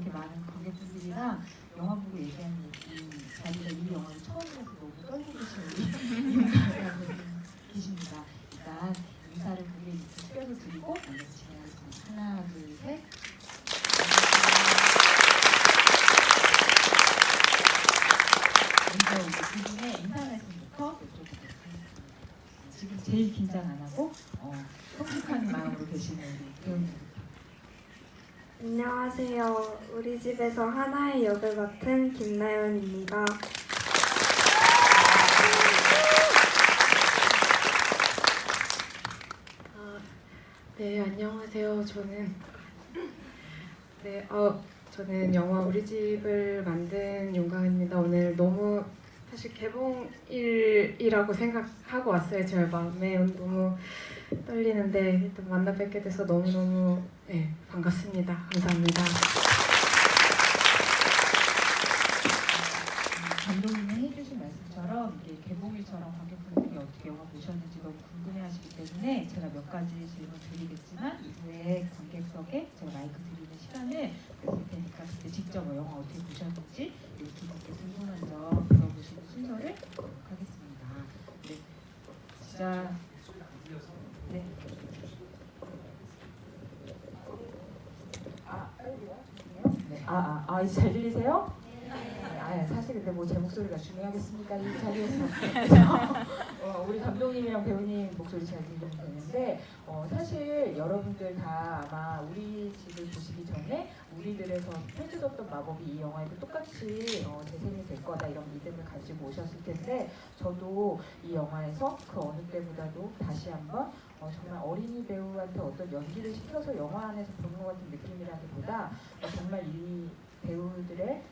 이렇게 많은 관객분들이랑 영화 보고 얘기하는 자기가 이 영화를 처음 보고 너무 떨고 계신 우리 윤가은분 계십니다. 일단 인사를 고개 밑에 숙여서 드리고 먼저 진행하겠습니다. 하나, 둘, 셋. 먼저 우리 두 분의 인사 말씀부터 여쭤보겠습니다. 지금 제일 긴장 안 하고 성숙한 마음으로 계시는 우리 배우님. 안녕하세요. 우리 집에서 하나의 역을 맡은 김나연입니다. 네, 안녕하세요. 저는 영화 우리 집을 만든 윤가은입니다. 오늘 너무 사실 개봉일이라고 생각하고 왔어요. 제 마음에 너무 떨리는데 일단 만나 뵙게 돼서 너무너무 반갑습니다. 감사합니다. 감독님이 해주신 말씀처럼 이게 개봉일처럼 관객분들이 어떻게 영화 보셨는지 너무 궁금해하시기 때문에 제가 몇 가지 질문 드리겠지만 이후에 관객석에 제가 마이크 드리는 시간을 드릴 테니까 그때 직접 영화 어떻게 보셨는지 두 분께 궁금한 점 물어보시는 순서를 갖도록 하겠습니다. 네, 진짜 네. 이제 잘 들리세요? 사실 근데 뭐 제 목소리가 중요하겠습니까? 이 자리에서 우리 감독님이랑 배우님 목소리 잘 들리면 되는데 사실 여러분들 다 아마 우리 집을 보시기 전에 우리들에서 펼쳐졌던 마법이 이 영화에도 똑같이 재생이 될 거다 이런 믿음을 가지고 오셨을 텐데 저도 이 영화에서 그 어느 때보다도 다시 한번 정말 어린이 배우한테 어떤 연기를 시켜서 영화 안에서 보는 것 같은 느낌이라기보다 정말 이 배우들의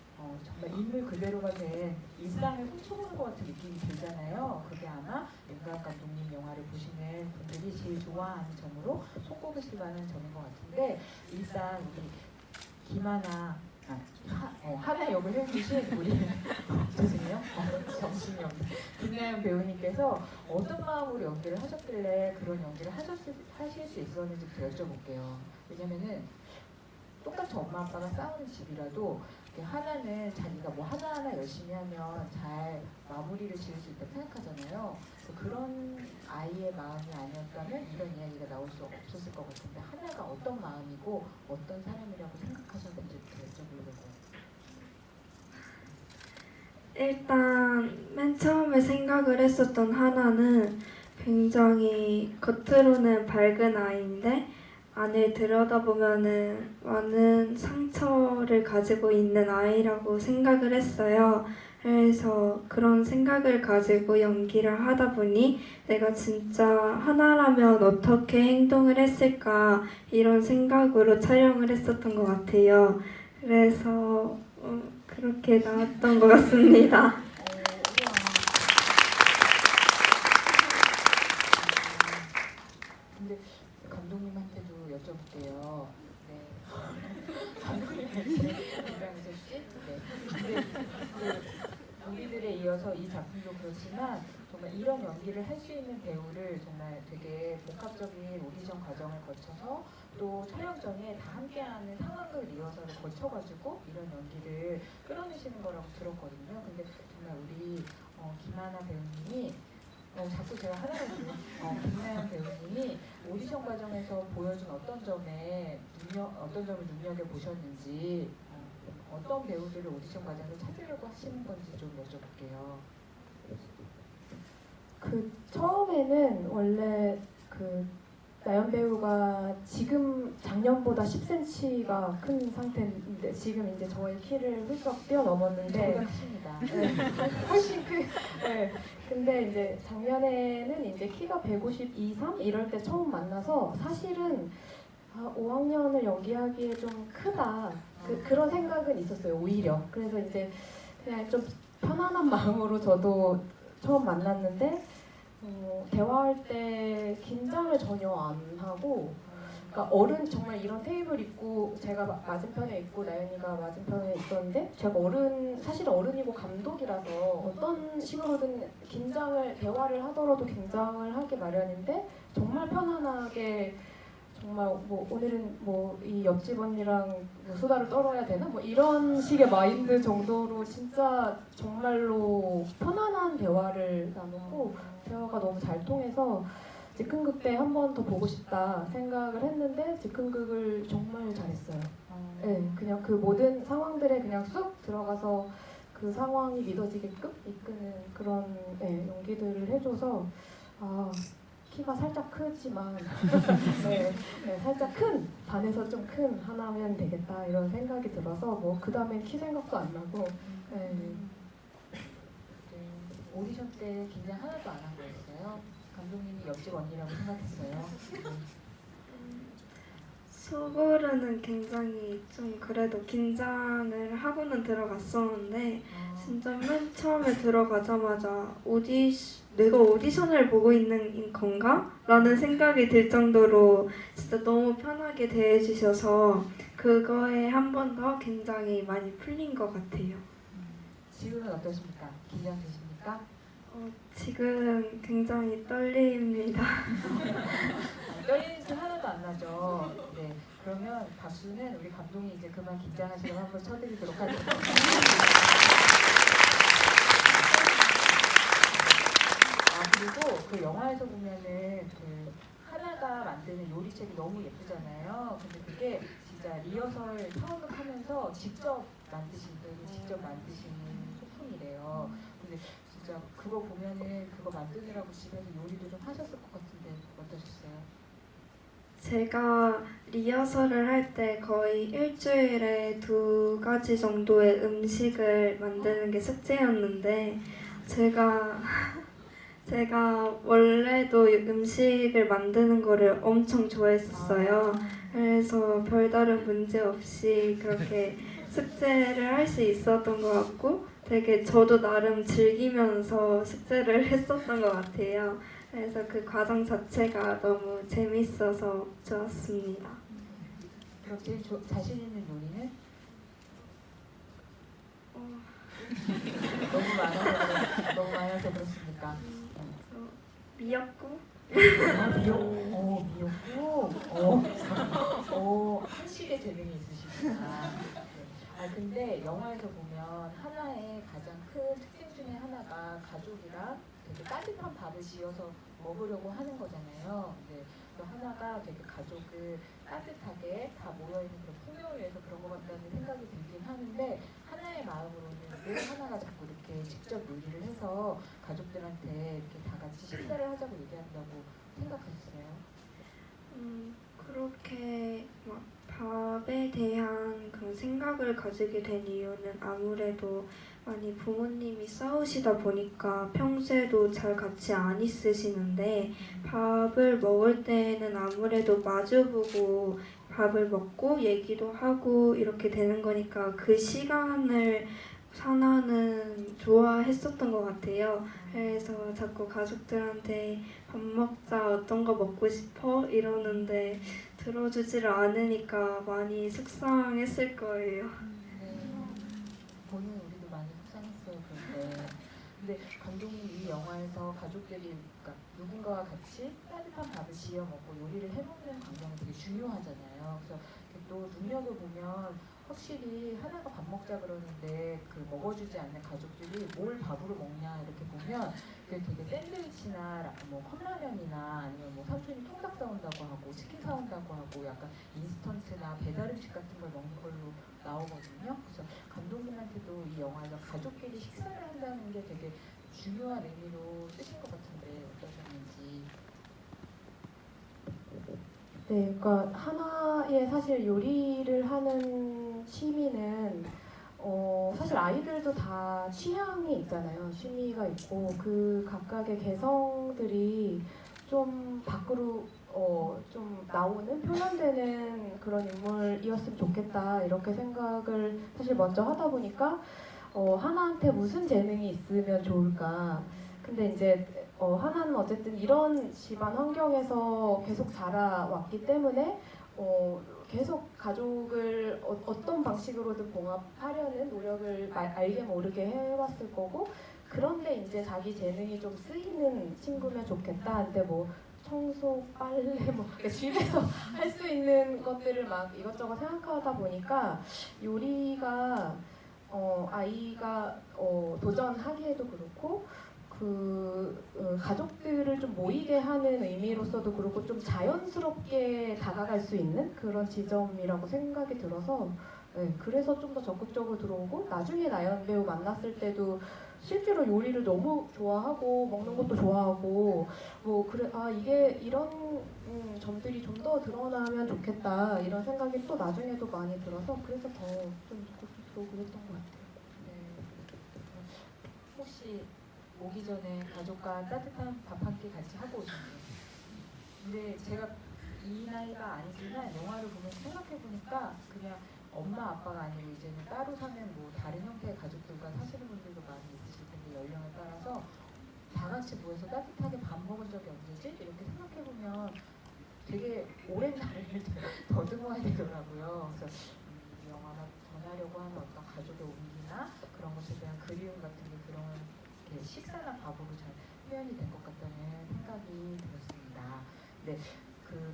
정말 인물 그대로가 된 일상을 훔쳐보는 것 같은 느낌이 들잖아요. 그게 아마 윤가은 감독님 영화를 보시는 분들이 제일 좋아하는 점으로 손꼽으실 만한 점인 것 같은데 일단 우리 김하나 하나 역을 해주신 우리 죄송해요. 정신이 없네. 김나연 배우님께서 어떤 마음으로 연기를 하셨길래 그런 연기를 하실 수 있었는지부터 여쭤볼게요. 왜냐면은 똑같이 엄마 아빠가 싸우는 집이라도 하나는 자기가 뭐 하나하나 열심히 하면 잘 마무리를 지을 수 있다고 생각하잖아요. 그런 아이의 마음이 아니었다면 이런 이야기가 나올 수 없었을 것 같은데 하나가 어떤 마음이고 어떤 사람이라고 생각하셨는지부터 여쭤보려고. 일단 맨 처음에 생각을 했었던 하나는 굉장히 겉으로는 밝은 아이인데 안을 들여다보면은 많은 상처를 가지고 있는 아이라고 생각을 했어요. 그래서 그런 생각을 가지고 연기를 하다 보니 내가 진짜 하나라면 어떻게 행동을 했을까 이런 생각으로 촬영을 했었던 것 같아요. 그래서 그렇게 나왔던 것 같습니다. 근데 감독님한테도 여쭤볼게요. 네. 감독님한테 건강하셨지? 네. 근데 우리들에 이어서 이 작품도 그렇지만 정말 이런 연기를 할 수 있는 배우를 정말 되게 복합적인 오디션 과정을 거쳐서 또 촬영 전에 다 함께하는 상황극 리허설을 거쳐가지고 이런 연기를 끌어내시는 거라고 들었거든요. 근데 정말 우리 김하나 배우님이 자꾸 제가 하나를 김나연 배우님이 오디션 과정에서 보여준 어떤 점을 눈여겨 보셨는지 어떤 배우들을 오디션 과정에서 찾으려고 하시는 건지 좀 여쭤볼게요. 처음에는 원래 나연 배우가 지금 작년보다 10cm가 큰 상태인데 지금 이제 저의 키를 훌쩍 뛰어넘었는데 크십니다. 네, 훨씬 네. 근데 이제 작년에는 이제 키가 152, 3 이럴 때 처음 만나서 사실은 5학년을 연기하기에 좀 크다 그런 생각은 있었어요. 오히려 그래서 이제 그냥 좀 편안한 마음으로 저도 처음 만났는데 대화할 때 긴장을 전혀 안 하고 그러니까 정말 이런 테이블 있고 제가 맞은편에 있고 나연이가 맞은편에 있었는데 제가 사실 어른이고 감독이라서 어떤 식으로든 대화를 하더라도 긴장을 하기 마련인데 정말 편안하게 정말 뭐 오늘은 뭐 이 옆집 언니랑 뭐 수다를 떨어야 되나 뭐 이런 식의 마인드 정도로 진짜 정말로 편안한 대화를 나누고 대화가 너무 잘 통해서 즉흥극 때 한 번 더 보고 싶다 생각을 했는데 즉흥극을 정말 잘했어요. 네, 그냥 그 모든 상황들에 그냥 쑥 들어가서 그 상황이 믿어지게끔 이끄는 그런 네, 연기들을 해줘서 아 키가 살짝 크지만 네, 네, 살짝 큰 반에서 좀 큰 하나면 되겠다 이런 생각이 들어서 뭐 그 다음엔 키 생각도 안 나고 네. 네, 오디션 때 긴장 하나도 안 한 거였어요. 감독님이 옆집 언니라고 생각했어요. 속으로는 굉장히 좀 그래도 긴장을 하고는 들어갔었는데 진짜 맨 처음에 들어가자마자 내가 오디션을 보고 있는 건가? 라는 생각이 들 정도로 진짜 너무 편하게 대해주셔서 그거에 한 번 더 굉장히 많이 풀린 것 같아요. 지금은 어떠십니까? 긴장되십니까? 지금 굉장히 떨립니다. 떨리는 티 하나도 안 나죠. 네, 그러면 박수는 우리 감독이 이제 그만 긴장하시고 한번 쳐드리도록 하겠습니다. 그리고 그 영화에서 보면은 그 하나가 만드는 요리책이 너무 예쁘잖아요. 근데 그게 진짜 리허설 상황극 하면서 직접 만드신 소품이래요. 근데 진짜 그거 보면은 그거 만드느라고 집에서 요리도 좀 하셨을 것 같은데 어떠셨어요? 제가 리허설을 할 때 거의 일주일에 2가지 정도의 음식을 만드는 게 숙제였는데 제가 원래도 음식을 만드는 거를 엄청 좋아했었어요. 그래서 별다른 문제 없이 그렇게 숙제를 할 수 있었던 것 같고 되게 저도 나름 즐기면서 숙제를 했었던 것 같아요. 그래서 그 과정 자체가 너무 재밌어서 좋았습니다. 그럼 제일 자신 있는 요리는? 너무 많아서 그렇습니까? 미역국? 미역국? 한식에 재능이 있으시구나. 근데 영화에서 보면 하나의 가장 큰 특징 중에 하나가 가족이랑 되게 따뜻한 밥을 지어서 먹으려고 하는 거잖아요. 근데 또 하나가 되게 가족을 따뜻하게 다 모여있는 그런 풍경을 위해서 그런 것 같다는 생각이 들긴 하는데 하나의 마음으로는 왜 하나가 자꾸 이렇게 직접 요리를 해서 가족들한테 이렇게 다 같이 식사를 하자고 얘기한다고 생각하셨어요? 그렇게 막 밥에 대한 그런 생각을 가지게 된 이유는 아무래도 많이 부모님이 싸우시다 보니까 평소에도 잘 같이 안 있으시는데 밥을 먹을 때는 아무래도 마주보고 밥을 먹고 얘기도 하고 이렇게 되는 거니까 그 시간을 하나는 좋아했었던 것 같아요. 그래서 자꾸 가족들한테 밥 먹자, 어떤 거 먹고 싶어? 이러는데 들어주지를 않으니까 많이 속상했을 거예요. 본인 우리도 많이 속상했어요. 근데 감독님 이 영화에서 가족들이 그러니까 누군가와 같이 따뜻한 밥을 지어 먹고 요리를 해먹는 광경이 되게 중요하잖아요. 그래서 또 눈여겨보면 확실히 하나가 밥 먹자 그러는데 그 먹어주지 않는 가족들이 뭘 밥으로 먹냐 이렇게 보면 그 되게 샌드위치나 뭐 컵라면이나 아니면 뭐 삼촌이 통닭 사온다고 하고 치킨 사온다고 하고 약간 인스턴트나 배달 음식 같은 걸 먹는 걸로 나오거든요. 그래서 감독님한테도 이 영화에서 가족끼리 식사를 한다는 게 되게 중요한 의미로 쓰신 것 같은데 어떠셨는지. 네, 그러니까 하나의 사실 요리를 하는 취미는 사실 아이들도 다 취향이 있잖아요. 취미가 있고 그 각각의 개성들이 좀 밖으로 좀 나오는 표현되는 그런 인물이었으면 좋겠다 이렇게 생각을 사실 먼저 하다 보니까 하나한테 무슨 재능이 있으면 좋을까. 근데 이제 하나는 어쨌든 이런 집안 환경에서 계속 자라왔기 때문에 계속 가족을 어떤 방식으로든 봉합하려는 노력을 알게 모르게 해왔을 거고 그런데 이제 자기 재능이 좀 쓰이는 친구면 좋겠다. 근데 뭐 청소, 빨래 뭐 그러니까 집에서 할 수 있는 것들을 막 이것저것 생각하다 보니까 요리가 아이가 도전하기에도 그렇고 가족들을 좀 모이게 하는 의미로서도 그렇고 좀 자연스럽게 다가갈 수 있는 그런 지점이라고 생각이 들어서 네, 그래서 좀 더 적극적으로 들어오고 나중에 나연 배우 만났을 때도 실제로 요리를 너무 좋아하고 먹는 것도 좋아하고 뭐 그래 이게 이런 점들이 좀 더 드러나면 좋겠다 이런 생각이 또 나중에도 많이 들어서 그래서 더 좀 적극적으로 그랬던 것 같아요. 네. 혹시 오기 전에 가족과 따뜻한 밥 한 끼 같이 하고 오셨나요? 근데 제가 이 나이가 아니지만 영화를 보면서 생각해보니까 그냥 엄마 아빠가 아니고 이제는 따로 사는 뭐 다른 형태의 가족들과 사시는 분들도 많이 있으실 텐데 연령에 따라서 다 같이 모여서 따뜻하게 밥 먹은 적이 언제지? 이렇게 생각해보면 되게 오랜 날을 더듬어야 되더라고요. 그래서 이 영화가 전하려고 하는 어떤 가족의 온기나 그런 것에 대한 그리움 같은 게 그런 이렇게 식사나 밥으로 잘 표현이 된 것 같다는 생각이 들었습니다. 네,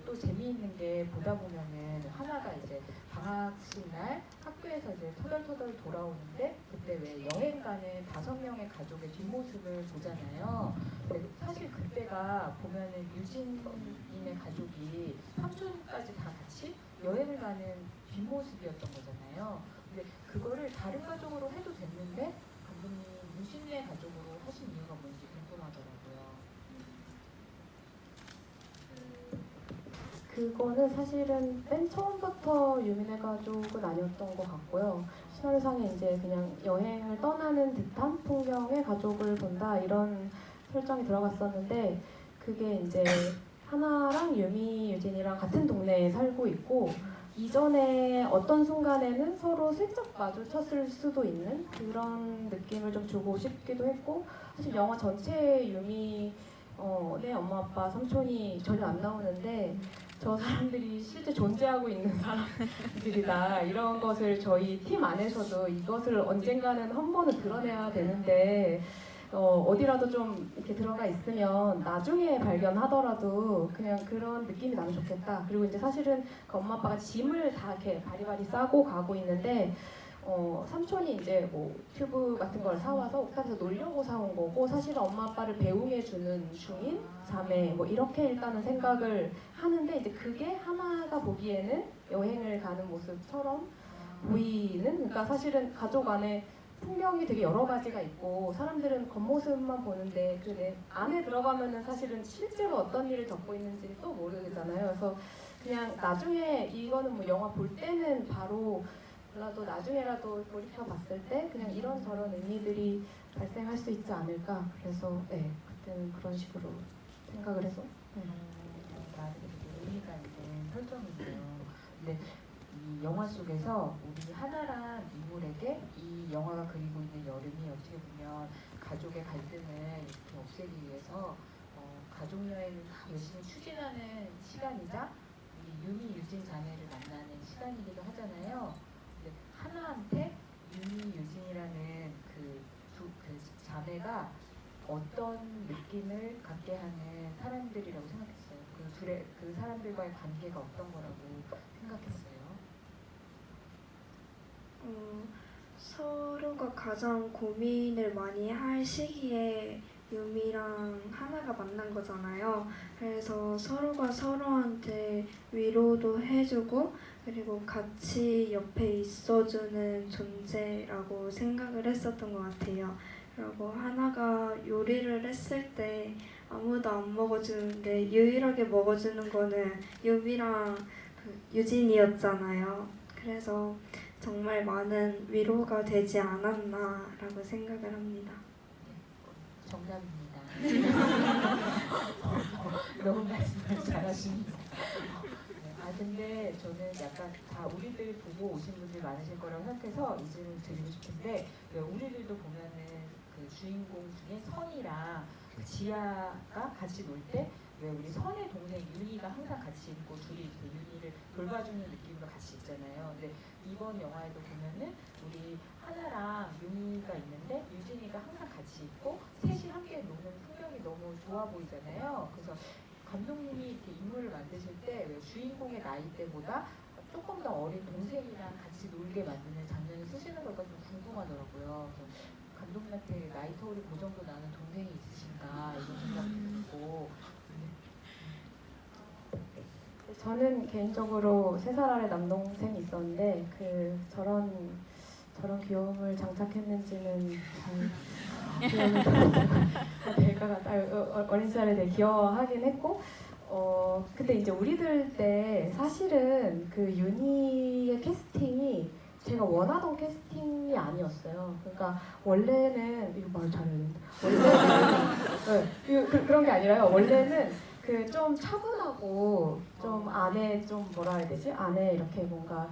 또 재미있는 게 보다 보면은 하나가 이제 방학식 날 학교에서 이제 터덜터덜 돌아오는데 그때 왜 여행 가는 5명의 가족의 뒷모습을 보잖아요. 근데 사실 그때가 보면은 유진님의 가족이 삼촌까지 다 같이 여행을 가는 뒷모습이었던 거잖아요. 근데 그거를 다른 가족으로 해도 됐는데 감독님 유진의 가족으로 하신 이유가 뭔지 궁금하더라고요. 그거는 사실은 맨 처음부터 유민의 가족은 아니었던 것 같고요. 시나리오상에 이제 그냥 여행을 떠나는 듯한 풍경의 가족을 본다 이런 설정이 들어갔었는데 그게 이제 하나랑 유미, 유진이랑 같은 동네에 살고 있고 이전에 어떤 순간에는 서로 슬쩍 마주쳤을 수도 있는 그런 느낌을 좀 주고 싶기도 했고 사실 영화 전체에 유미 네 엄마 아빠 삼촌이 전혀 안 나오는데 저 사람들이 실제 존재하고 있는 사람들이다 이런 것을 저희 팀 안에서도 이것을 언젠가는 한 번은 드러내야 되는데 어디라도 좀 이렇게 들어가 있으면 나중에 발견하더라도 그냥 그런 느낌이 나면 좋겠다. 그리고 이제 사실은 그 엄마 아빠가 짐을 다 이렇게 바리바리 싸고 가고 있는데 삼촌이 이제 뭐 튜브 같은 걸 사와서 옥탑에서 놀려고 사온 거고 사실은 엄마 아빠를 배웅해주는 중인 자매 뭐 이렇게 일단은 생각을 하는데 이제 그게 하나가 보기에는 여행을 가는 모습처럼 보이는 그러니까 사실은 가족 안에 풍경이 되게 여러 가지가 있고 사람들은 겉모습만 보는데 그 내 안에 들어가면은 사실은 실제로 어떤 일을 겪고 있는지 또 모르잖아요. 그래서 그냥 나중에 이거는 뭐 영화 볼 때는 바로 라도 나중에라도 돌이켜 봤을 때 그냥 이런저런 의미들이 발생할 수 있지 않을까. 그래서 네 그때는 그런 식으로 생각을 해서 나름대로 의미가 있는 설정이네요. 근데 이 영화 속에서 우리 하나랑 인물에게 이 영화가 그리고 있는 여름이 어떻게 보면 가족의 갈등을 이렇게 없애기 위해서 가족 여행을 막 열심히 추진하는 시간이자 우리 유미 유진 자매를 만나는 시간이기도 하잖아요. 근데 하나한테 유미 유진이라는 그 자매가 어떤 느낌을 갖게 하는 사람들이라고 생각했어요. 그 사람들과의 관계가 어떤 거라고 생각했어요. 서로가 가장 고민을 많이 할 시기에 유미랑 하나가 만난 거잖아요. 그래서 서로가 서로한테 위로도 해주고 그리고 같이 옆에 있어주는 존재라고 생각을 했었던 것 같아요. 그리고 하나가 요리를 했을 때 아무도 안 먹어주는데 유일하게 먹어주는 거는 유미랑 유진이었잖아요. 그래서 정말 많은 위로가 되지 않았나라고 생각을 합니다. 정답입니다. 너무 말씀을 잘하십니다. 근데 저는 약간 다 우리들 보고 오신 분들 많으실 거라고 생각해서 이 질문 드리고 싶은데 우리들도 보면은 그 주인공 중에 선이랑 지아가 같이 놀 때 왜 우리 선의 동생 윤희가 항상 같이 있고 둘이 이렇게 윤희를 돌봐주는 느낌으로 같이 있잖아요. 근데 이번 영화에도 보면은 우리 하나랑 윤희가 있는데 유진이가 항상 같이 있고 셋이 함께 노는 풍경이 너무 좋아 보이잖아요. 그래서 감독님이 만드실 때 왜 주인공의 나이대보다 조금 더 어린 동생이랑 같이 놀게 만드는 장면을 쓰시는 걸까 좀 궁금하더라고요. 그래서 감독님한테 나이 터울이 그 정도 나는 동생이 있으신가 이런 생각도 들고. 저는 개인적으로 3살 아래 남동생이 있었는데 저런 귀여움을 장착했는지는 잘 기억이 대가가 어린 시절에 되게 귀여워하긴 했고 근데 이제 우리들 때 사실은 그 윤희의 캐스팅이 제가 원하던 캐스팅이 아니었어요. 그러니까 원래는 이거 말 잘했는데 원래는 그런 게 아니라요. 원래는 그 좀 차분하고 좀 안에 좀 뭐라 해야 되지? 안에 이렇게 뭔가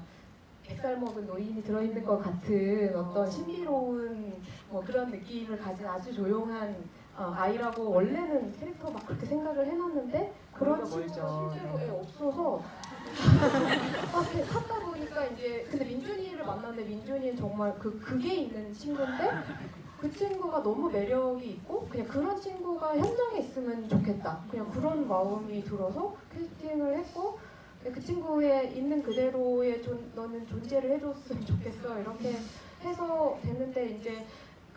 100살 먹은 노인이 들어있는 것 같은 어떤 신비로운 뭐 그런 느낌을 가진 아주 조용한 아이라고 원래는 캐릭터 막 그렇게 생각을 해놨는데 그런 멀죠. 친구가 실제로 없어서 이렇게 찾다 보니까 이제 근데 민준이를 만났는데 민준이는 정말 그게 있는 친구인데 그 친구가 너무 매력이 있고 그냥 그런 친구가 현장에 있으면 좋겠다 그냥 그런 마음이 들어서 캐스팅을 했고 그 친구의 있는 그대로의 너는 존재를 해줬으면 좋겠어 이렇게 해서 됐는데 이제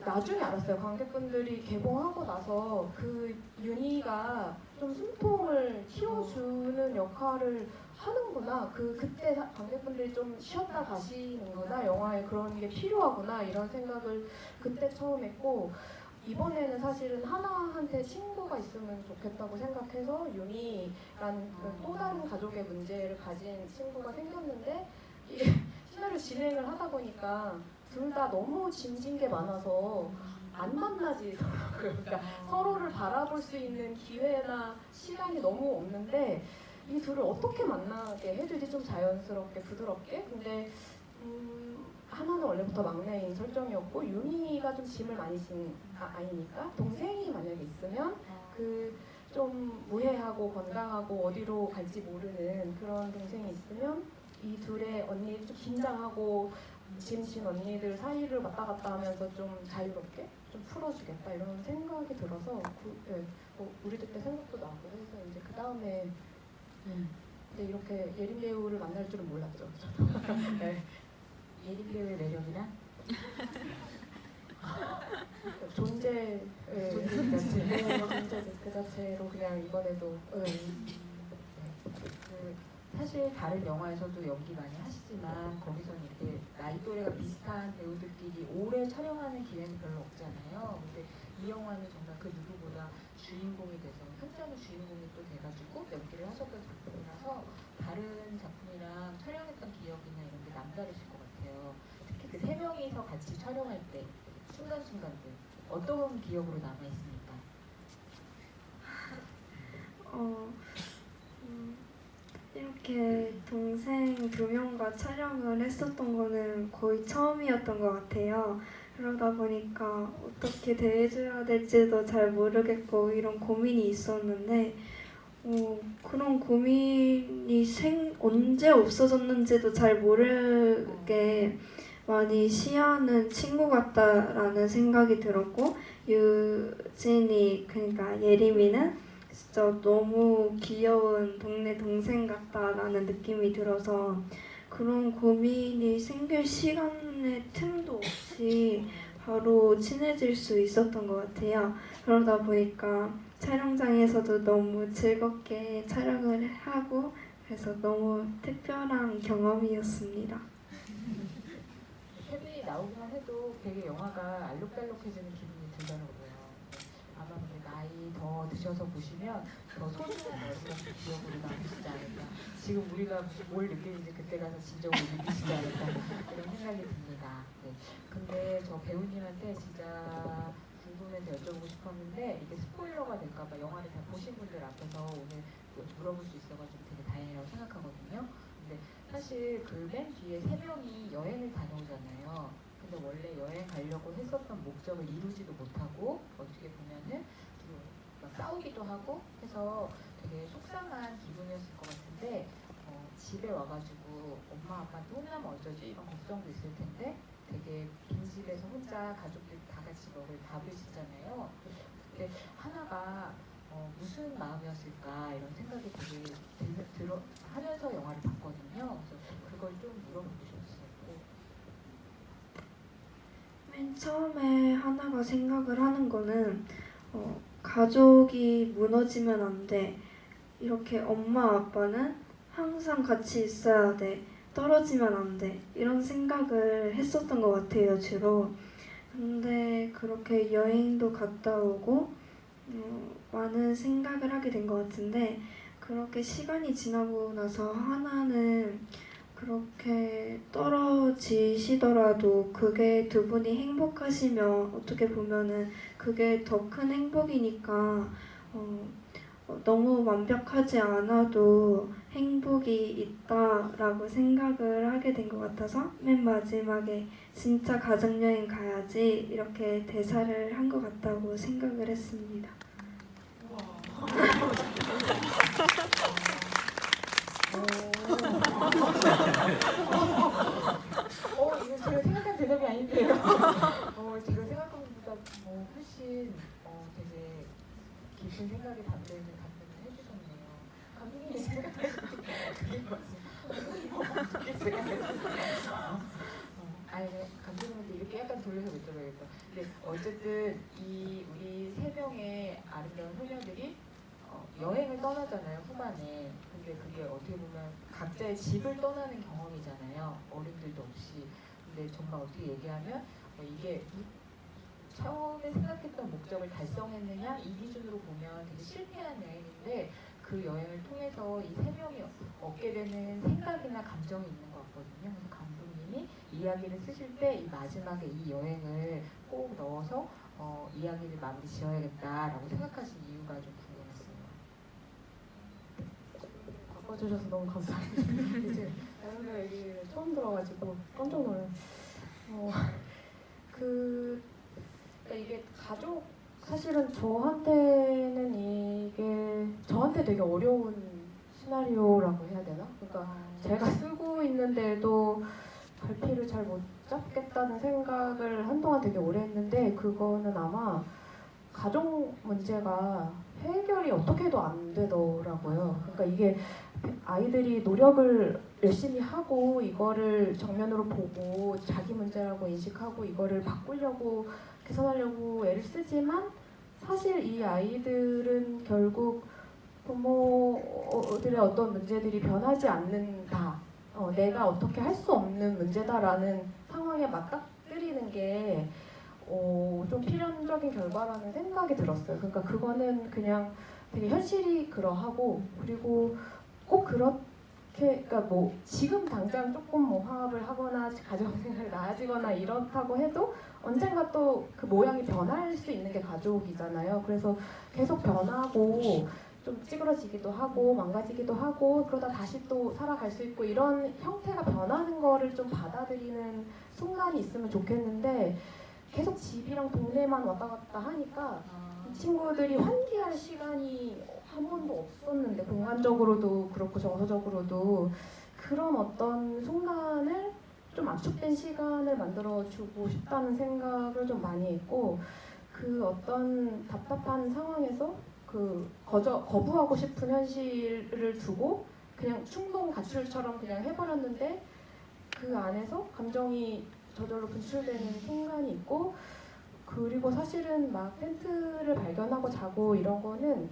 나중에 알았어요. 관객분들이 개봉하고 나서 그 윤희가 좀 숨통을 틔워주는 역할을 하는구나. 그때 관객분들이 좀 쉬었다 가시는구나. 영화에 그런 게 필요하구나. 이런 생각을 그때 처음 했고 이번에는 사실은 하나한테 친구가 있으면 좋겠다고 생각해서 윤희라는 또 다른 가족의 문제를 가진 친구가 생겼는데 이게 시나리오 진행을 하다 보니까 둘 다 너무 짐진 게 많아서 안 만나지더라고요. 그러니까 서로를 바라볼 수 있는 기회나 시간이 너무 없는데 이 둘을 어떻게 만나게 해주지 좀 자연스럽게 부드럽게 근데 하나는 원래부터 막내인 설정이었고 윤희가 좀 짐을 많이 진 아이니까 동생이 만약에 있으면 그 좀 무해하고 건강하고 어디로 갈지 모르는 그런 동생이 있으면 이 둘의 언니 좀 긴장하고 짐진 언니들 사이를 왔다 갔다 하면서 좀 자유롭게 좀 풀어주겠다 이런 생각이 들어서 우리들 때 생각도 나고 해서 이제 그 다음에 근데 이렇게 예린 배우를 만날 줄은 몰랐죠. 네. 예린 배우의 매력이란? 존재 그 자체로 그냥 이번에도 사실 다른 영화에서도 연기 많이 하시지만 거기서는 이렇게 나이 또래가 비슷한 배우들끼리 오래 촬영하는 기회는 별로 없잖아요. 근데 이 영화는 정말 그 누구보다 주인공이 돼서 현장의 주인공이 또 돼가지고 연기를 하셨던 작품이라서 다른 작품이랑 촬영했던 기억이나 이런 게 남다르실 것 같아요. 특히 그 3명이서 같이 촬영할 때 순간순간들 어떤 기억으로 남아있습니까? 이렇게 동생 2명과 촬영을 했었던 거는 거의 처음이었던 것 같아요. 그러다 보니까 어떻게 대해줘야 될지도 잘 모르겠고 이런 고민이 있었는데 그런 고민이 언제 없어졌는지도 잘 모르게 많이 시야는 친구 같다라는 생각이 들었고 유진이 그러니까 예림이는 진짜 너무 귀여운 동네 동생 같다라는 느낌이 들어서 그런 고민이 생길 시간의 틈도 없이 바로 친해질 수 있었던 것 같아요. 그러다 보니까 촬영장에서도 너무 즐겁게 촬영을 하고 그래서 너무 특별한 경험이었습니다. 세분이 나오기만 해도 되게 영화가 알록달록해지는 기분이 들더라고요. 아마 근데 나이 더 드셔서 보시면 더 소중한 여러분의 기억으로 남으시지 않을까. 지금 우리가 뭘 느끼는지 그때 가서 진정으로 느끼시지 않을까 이런 생각이 듭니다. 네. 근데 저 배우님한테 진짜 궁금해서 여쭤보고 싶었는데 이게 스포일러가 될까봐 영화를 다 보신 분들 앞에서 오늘 물어볼 수 있어가지고 되게 다행이라고 생각하거든요. 근데 사실 그 맨 뒤에 3명이 여행을 다녀오잖아요. 근데 원래 여행 가려고 했었던 목적을 이루지도 못하고 어떻게 보면은 막 싸우기도 하고 해서 되게 속상한 기분이었을 것 같은데 집에 와가지고 엄마 아빠한테 혼나면 어쩌지 이런 걱정도 있을 텐데 되게 빈집에서 혼자 가족들 다 같이 먹을 밥을 짓잖아요. 그때 하나가 무슨 마음이었을까 이런 생각이 되게 처음에 하나가 생각을 하는 거는 가족이 무너지면 안 돼. 이렇게 엄마 아빠는 항상 같이 있어야 돼. 떨어지면 안 돼. 이런 생각을 했었던 것 같아요, 주로. 근데 그렇게 여행도 갔다 오고 많은 생각을 하게 된 것 같은데 그렇게 시간이 지나고 나서 하나는 그렇게 떨어지시더라도 그게 두 분이 행복하시면 어떻게 보면은 그게 더 큰 행복이니까 너무 완벽하지 않아도 행복이 있다라고 생각을 하게 된 것 같아서 맨 마지막에 진짜 가족여행 가야지 이렇게 대사를 한 것 같다고 생각을 했습니다. 이거 제가 생각한 대답이 아닌데요. 제가 생각한 것보다 훨씬 되게 깊은 생각이 담겨있는 답변을 해주셨네요. 감독님이 생각하시는 그게 맞습니다. 아니, 감독님한테 이렇게 약간 돌려서 여쭤봐야겠다. 근데 어쨌든 우리 세 명의 아름다운 소녀들이 여행을 떠나잖아요, 후반에. 근데 그게 어떻게 보면 각자의 집을 떠나는 경험이잖아요, 어른들도 없이. 근데 정말 어떻게 얘기하면 이게 처음에 생각했던 목적을 달성했느냐 이 기준으로 보면 되게 실패한 여행인데 그 여행을 통해서 이 세 명이 얻게 되는 생각이나 감정이 있는 것 같거든요. 그래서 감독님이 이야기를 쓰실 때 이 마지막에 이 여행을 꼭 넣어서 이야기를 마무리 지어야겠다라고 생각하신 이유가 좀 궁금했어요. 바꿔주셔서 너무 감사합니다. 이제 다른 얘기를 처음 들어가지고 깜짝 놀랐어요. 이게 가족 사실은 저한테는 이게 저한테 되게 어려운 시나리오라고 해야 되나? 그러니까 제가 쓰고 있는데도 갈피를 잘 못 잡겠다는 생각을 한동안 되게 오래 했는데 그거는 아마 가족 문제가 해결이 어떻게 해도 안 되더라고요. 그러니까 이게 아이들이 노력을 열심히 하고 이거를 정면으로 보고 자기 문제라고 인식하고 이거를 바꾸려고 개선하려고 애를 쓰지만 사실 이 아이들은 결국 부모들의 어떤 문제들이 변하지 않는다. 내가 어떻게 할 수 없는 문제다라는 상황에 맞닥뜨리는 게 좀 필연적인 결과라는 생각이 들었어요. 그러니까 그거는 그냥 되게 현실이 그러하고 그리고 꼭 그렇게 그러니까 뭐 지금 당장 조금 뭐 화합을 하거나 가정 생활이 나아지거나 이렇다고 해도 언젠가 또 그 모양이 변할 수 있는 게 가족이잖아요. 그래서 계속 변하고 좀 찌그러지기도 하고 망가지기도 하고 그러다 다시 또 살아갈 수 있고 이런 형태가 변하는 거를 좀 받아들이는 순간이 있으면 좋겠는데 계속 집이랑 동네만 왔다 갔다 하니까 이 친구들이 환기할 시간이 한 번도 없었는데 공간적으로도 그렇고 정서적으로도 그런 어떤 순간을 좀 압축된 시간을 만들어주고 싶다는 생각을 좀 많이 했고 그 어떤 답답한 상황에서 그 거부하고 싶은 현실을 두고 그냥 충동 가출처럼 그냥 해버렸는데 그 안에서 감정이 저절로 분출되는 순간이 있고 그리고 사실은 막 텐트를 발견하고 자고 이런 거는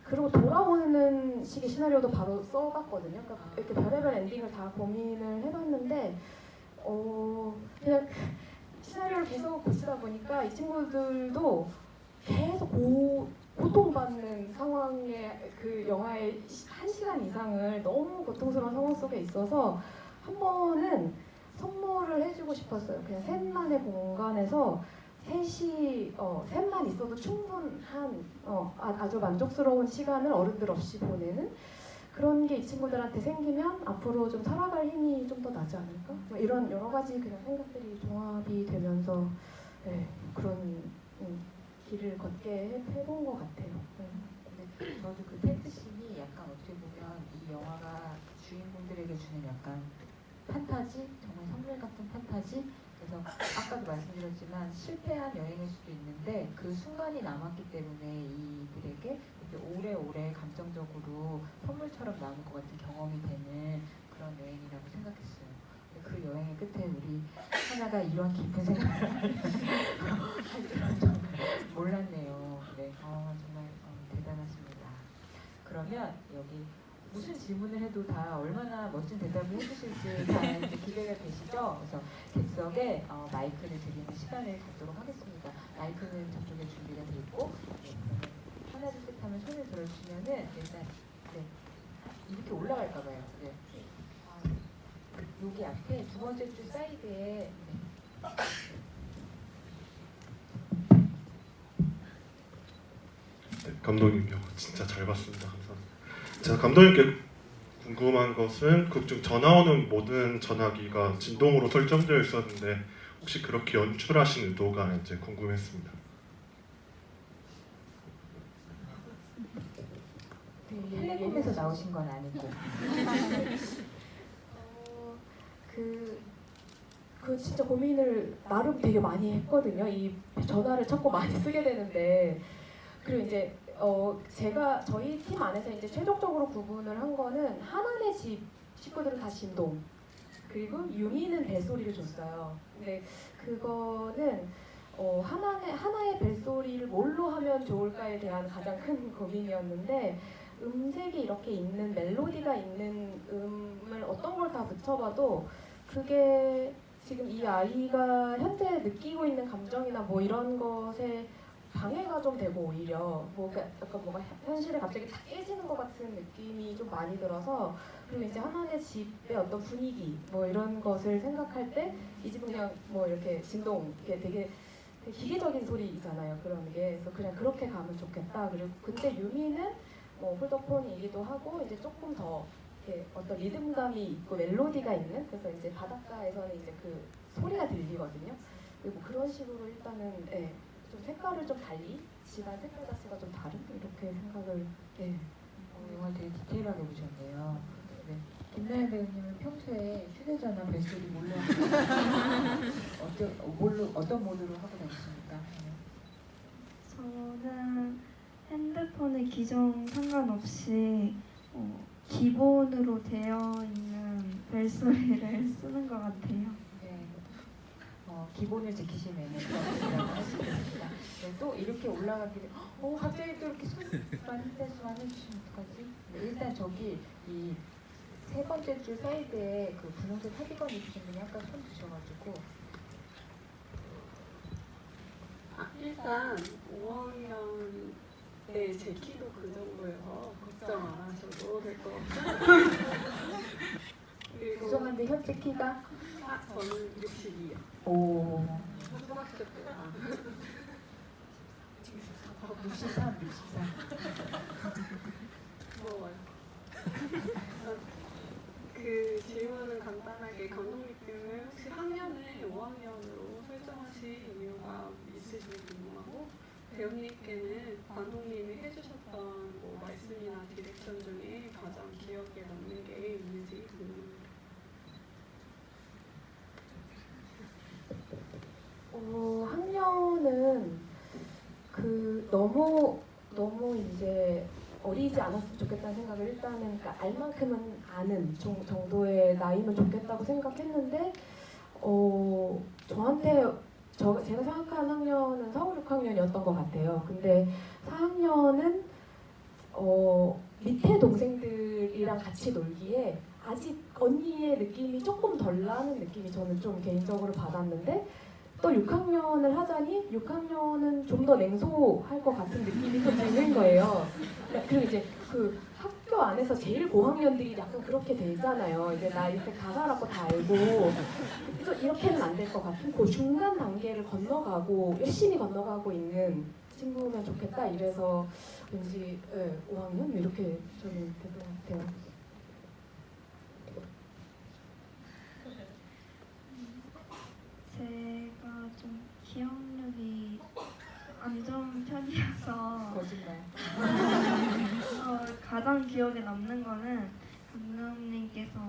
그리고 돌아오는 식의 시나리오도 바로 써봤거든요. 그러니까 이렇게 별의별 엔딩을 다 고민을 해봤는데 그냥 시나리오를 계속 고치다 보니까 이 친구들도 계속 고통받는 상황에 그 영화의 1시간 이상을 너무 고통스러운 상황 속에 있어서 한 번은 선물을 해주고 싶었어요. 그냥 셋만의 공간에서 셋만 있어도 충분한 아주 만족스러운 시간을 어른들 없이 보내는 그런 게 이 친구들한테 생기면 앞으로 좀 살아갈 힘이 좀 더 나지 않을까? 뭐 이런 여러 가지 그냥 생각들이 종합이 되면서 그런 길을 걷게 해본 것 같아요. 근데 저도 그 텐트씬이 약간 어떻게 보면 이 영화가 주인공들에게 주는 약간 판타지? 정말 선물 같은 판타지? 그래서 아까도 말씀드렸지만 실패한 여행일 수도 있는데 그 순간이 남았기 때문에 이들에게 이렇게 오래오래 감정적으로 선물처럼 남을 것 같은 경험이 되는 그런 여행이라고 생각했어요. 그 여행의 끝에 우리 하나가 이런 깊은 생각을 할 줄은 정말 몰랐네요. 네, 정말 대단하십니다. 그러면 여기 무슨 질문을 해도 다 얼마나 멋진 대답을 해주실지 다 이제 기대가 되시죠? 그래서 객석에 마이크를 드리는 시간을 갖도록 하겠습니다. 마이크는 저쪽에 준비가 돼 있고, 네, 하나 둘 셋 하면 손을 들어주시면은 일단 네, 이렇게 올라갈까 봐요. 네. 여기 앞에 두 번째 줄 사이드에 네, 감독님 영화 진짜 잘 봤습니다. 감사합니다. 제가 감독님께 궁금한 것은 극 중 전화 오는 모든 전화기가 진동으로 설정되어 있었는데 혹시 그렇게 연출하신 의도가 이제 궁금했습니다. 텔레콤에서 나오신 건 아니고. 그 진짜 고민을 나름 되게 많이 했거든요. 이 전화를 자꾸 많이 쓰게 되는데, 그리고 이제 저희 팀 안에서 이제 최종적으로 구분을 한 거는 하나네 집 식구들은 다 진동, 그리고 유미는 벨소리를 줬어요. 근데 그거는 하나의 벨소리를 뭘로 하면 좋을까에 대한 가장 큰 고민이었는데, 음색이 이렇게 있는 멜로디가 있는 음을 어떤 걸 다 붙여봐도 그게 지금 이 아이가 현재 느끼고 있는 감정이나 뭐 이런 것에 방해가 좀 되고, 오히려 약간 뭐가 현실에 갑자기 탁 깨지는 것 같은 느낌이 좀 많이 들어서, 그리고 이제 하나의 집의 어떤 분위기 뭐 이런 것을 생각할 때 이 집은 그냥 뭐 이렇게 진동, 이게 되게 기계적인 소리잖아요, 그런 게. 그래서 그냥 그렇게 가면 좋겠다. 그리고 근데 유미는 뭐 폴더폰이기도 하고 이제 조금 더 이렇게 어떤 리듬감이 있고 멜로디가 있는, 그래서 이제 바닷가에서는 이제 그 소리가 들리거든요. 그리고 뭐 그런 식으로 일단은 좀 색깔을 좀 달리, 집안 색깔 자체가 좀 다른, 이렇게 생각을 영화 되게 디테일하게 보셨네요. 네. 김나연 배우님은 평소에 휴대전화 벨소리 뭘로 어떤 모드로 하고 다니십니까? 저는 핸드폰의 기종 상관없이 기본으로 되어 있는 벨소리를 쓰는 것 같아요. 네. 기본을 지키시면 그렇다고 할 수 있습니다. 네, 또 이렇게 올라가기를 갑자기 또 이렇게 손 많이 해주시면 어떡하지? 네, 일단 저기 이 세 번째 줄 사이드에 그 분홍색 합의건 입으신 분이 아까 손 드셔가지고 일단 5학년 때 제 키도 그 정도여서 걱정 안 하셔도 될 것 같아요. 그리고 죄송한데 현재 키가 저는 62요. 오 초등학교 때가 63. 부러워요. 그 질문은 간단하게 감독님께는 혹시 학년을 5학년으로 설정하신 이유가 있으신지 궁금하고, 배우님께는 감독님이 해주셨던 뭐 말씀이나 디렉션 중에 가장 기억에 남는 게 있는지 궁금합니다. 학년은 너무 이제 어리지 않았으면 좋겠다는 생각을, 일단은 그러니까 알 만큼은 아는 정도의 나이면 좋겠다고 생각했는데, 저한테 제가 생각하는 학년은 서울 6학년이었던 것 같아요. 근데 4학년은 밑에 동생들이랑 같이 놀기에 아직 언니의 느낌이 조금 덜 나는 느낌이 저는 좀 개인적으로 받았는데, 또 6학년을 하자니 6학년은 좀 더 냉소할 것 같은 느낌이 좀 드는 거예요. 그리고 이제 그 학교 안에서 제일 고학년들이 약간 그렇게 되잖아요. 이제 나 이제 다 살았고 다 알고, 그래서 이렇게는 안 될 것 같은 그 중간 단계를 건너가고 열심히 건너가고 있는 친구면 좋겠다. 이래서 왠지 5학년 이렇게 저는 될 것 같아요. 제가 좀 기억력이 안 좋은 편이어서 거짓말. 가장 기억에 남는 거는 감독님께서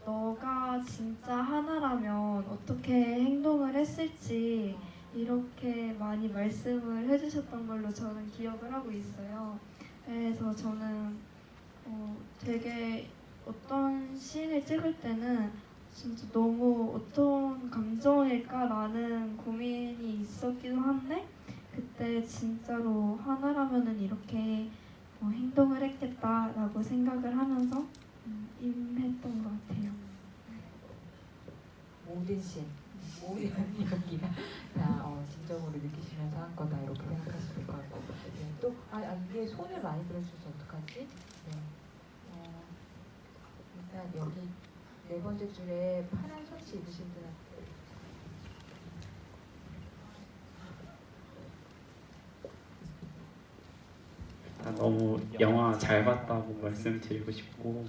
너가 진짜 하나라면 어떻게 행동을 했을지 이렇게 많이 말씀을 해주셨던 걸로 저는 기억을 하고 있어요. 그래서 저는 되게 어떤 씬을 찍을 때는 진짜 너무 어떤 감정일까라는 고민이 있었기도 한데 그때 진짜로 하나라면은 이렇게 행동을 했겠다라고 생각을 하면서 임했던 것 같아요. 모든 씬, 모든 연기가 다 진정으로 느끼시면서 한 거다 이렇게 생각하시면 될 것 같고 네, 또 이게 손을 많이 들어주셔서 어떡하지? 네. 일단 여기 네 번째 줄에 파란 셔츠 입으신 분한테 너무 영화 잘 봤다고 말씀드리고 싶고